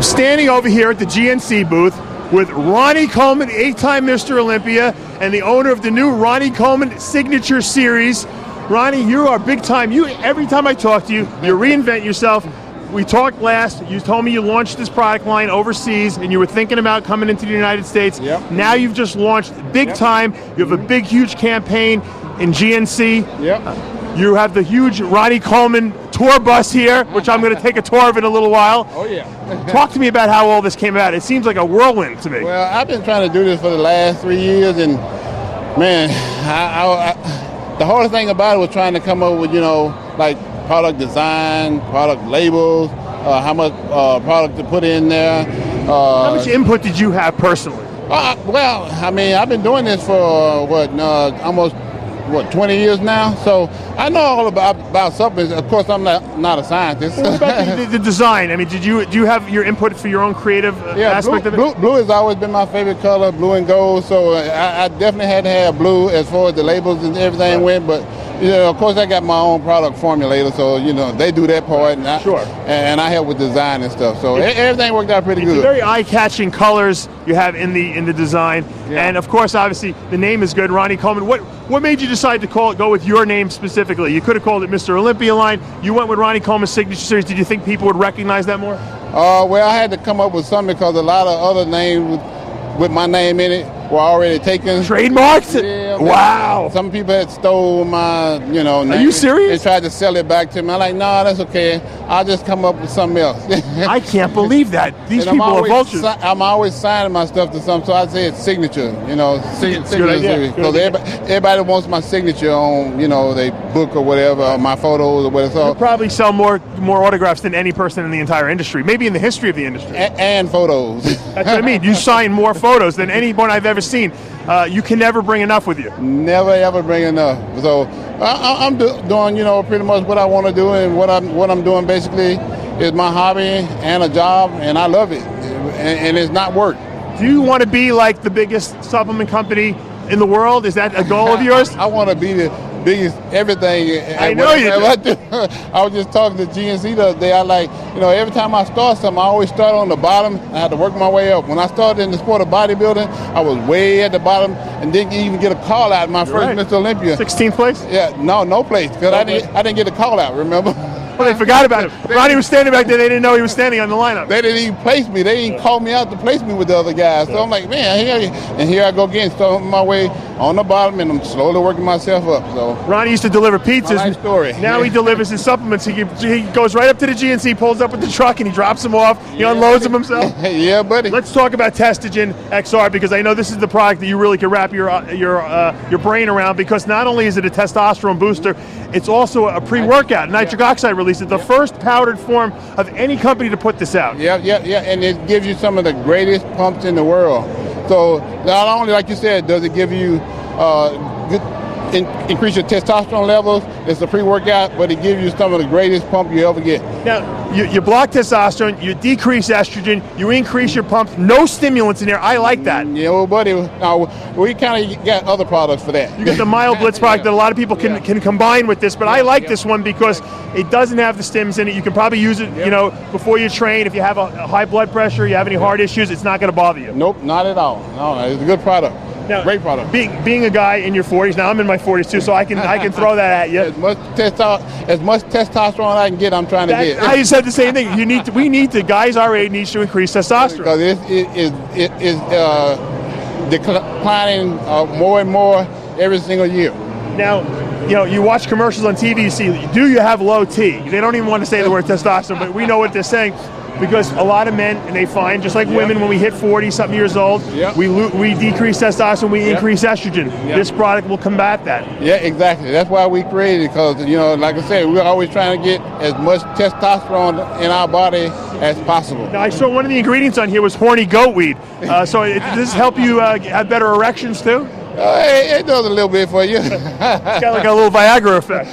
standing over here at the GNC booth with Ronnie Coleman, 8-time Mr. Olympia, and the owner of the new Ronnie Coleman Signature Series. Ronnie, you are big time. Every time I talk to you, you reinvent yourself. We talked last, you told me you launched this product line overseas and you were thinking about coming into the United States. Yep. Now you've just launched big time. You have a big, huge campaign in GNC. Yep. You have the huge Ronnie Coleman tour bus here, which I'm going to take a tour of in a little while. Oh, yeah. Talk to me about how all this came about. It seems like a whirlwind to me. Well, I've been trying to do this for the last 3 years, and man, the hardest thing about it was trying to come up with, like product design, product labels, how much product to put in there. How much input did you have personally? Well, I mean, I've been doing this for almost 20 years now, so I know all about supplements. Of course, I'm not a scientist. What about the design? I mean, do you have your input for your own creative aspect of it? Blue has always been my favorite color, blue and gold. So I definitely had to have blue as far as the labels and everything went. But of course, I got my own product formulator, so they do that part, and I help with design and stuff. So everything worked out pretty good. Very eye-catching colors you have in the design, and of course, obviously, the name is good, Ronnie Coleman. What made you decide to go with your name specifically? You could have called it Mr. Olympia line. You went with Ronnie Coleman Signature Series. Did you think people would recognize that more? Well, I had to come up with something because a lot of other names with my name in it were already taken. Trademarked? Yeah. Wow. Some people had stole my, name. Are you serious? They tried to sell it back to me. I'm like, no, that's okay. I'll just come up with something else. I can't believe that. These people are vultures. I'm always signing my stuff to something, so I say it's signature, signature. Because everybody wants my signature on, their book or whatever, or my photos or whatever. So you probably sell more autographs than any person in the entire industry, maybe in the history of the industry. And photos. That's what I mean. You sign more photos than anyone I've ever seen. You can never bring enough with you. Never ever bring enough. So I'm doing pretty much what I want to do, and what I'm doing basically is my hobby and a job, and I love it, and it's not work. Do you want to be like the biggest supplement company in the world? Is that a goal of yours? I want to be the biggest everything. I know you do. I was just talking to GNC the other day. I every time I start something, I always start on the bottom. I had to work my way up. When I started in the sport of bodybuilding, I was way at the bottom and didn't even get a call out in my first Mr. Olympia. 16th place? Yeah, no place, because I didn't get a call out, remember? Well, they forgot about him. Ronnie was standing back there. They didn't know he was standing on the lineup. They didn't even place me. They didn't call me out to place me with the other guys. So I'm like, man, here I go again, starting my way on the bottom, and I'm slowly working myself up. So Ronnie used to deliver pizzas. My life story. Now he delivers his supplements. He goes right up to the GNC, pulls up with the truck, and he drops them off. He unloads them himself. Yeah, buddy. Let's talk about Testogen XR, because I know this is the product that you really can wrap your brain around, because not only is it a testosterone booster, it's also a pre-workout nitric oxide release. It's the first powdered form of any company to put this out. Yeah, and it gives you some of the greatest pumps in the world. So not only, like you said, does it give you increase your testosterone levels, it's a pre-workout, but it gives you some of the greatest pump you ever get. Now, you block testosterone, you decrease estrogen, you increase your pump, no stimulants in there. I like that. Yeah, well, buddy, we kind of got other products for that. You get the Mild Blitz product that a lot of people can combine with this, but I like this one because it doesn't have the stims in it. You can probably use it, before you train. If you have a high blood pressure, you have any heart issues, it's not going to bother you. Nope, not at all. No, it's a good product. Now, great product. Being a guy in your 40s, now I'm in my 40s too, so I can throw that at you. As much testosterone I can get, I'm trying to get. I said the same thing. Guys our age needs to increase testosterone. Because it is declining more and more every single year. Now, you watch commercials on TV, you see, do you have low T? They don't even want to say the word testosterone, but we know what they're saying. Because a lot of men, and they find, just like women, when we hit 40-something years old, we decrease testosterone, we increase estrogen. This product will combat that. Yeah, exactly. That's why we created it, because, like I said, we're always trying to get as much testosterone in our body as possible. Now, I saw one of the ingredients on here was horny goat weed. So does this help you have better erections, too? It does a little bit for you. It's got like a little Viagra effect.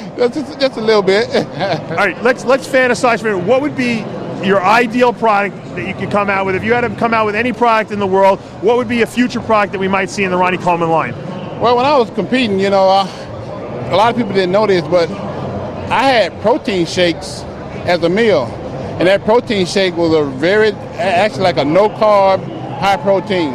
Just a little bit. All right, let's fantasize for a minute. What would be your ideal product that you could come out with? If you had to come out with any product in the world, what would be a future product that we might see in the Ronnie Coleman line? Well, when I was competing, a lot of people didn't know this, but I had protein shakes as a meal. And that protein shake was actually like a no-carb, high-protein.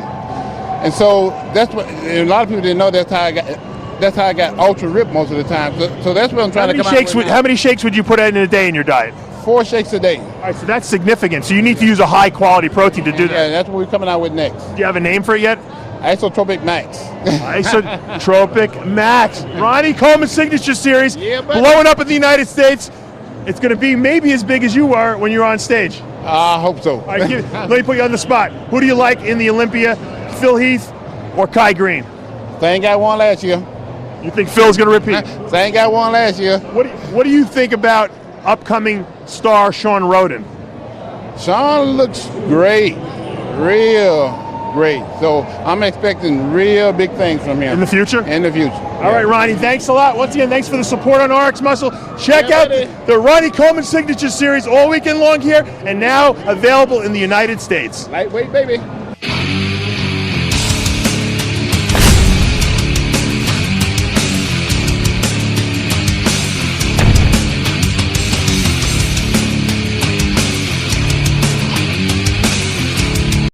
And so that's what, and a lot of people didn't know that's how I got ultra ripped most of the time. So that's what I'm trying to come out with. How many shakes would you put in a day in your diet? 4 shakes a day. All right, so that's significant. So you need to use a high quality protein to do that. Yeah, that's what we're coming out with next. Do you have a name for it yet? Isotropic Max. Isotropic Max. Ronnie Coleman Signature Series, buddy. blowing up in the United States. It's going to be maybe as big as you are when you're on stage. I hope so. All right, let me put you on the spot. Who do you like in the Olympia, Phil Heath or Kai Green? Same guy won last year. You think Phil's going to repeat? Same guy won last year. What do you think about upcoming star Sean Roden? Sean looks great, real great. So I'm expecting real big things from him. In the future? In the future. All right, Ronnie, thanks a lot. Once again, thanks for the support on RX Muscle. Check out the Ronnie Coleman Signature Series all weekend long here, and now available in the United States. Lightweight, baby.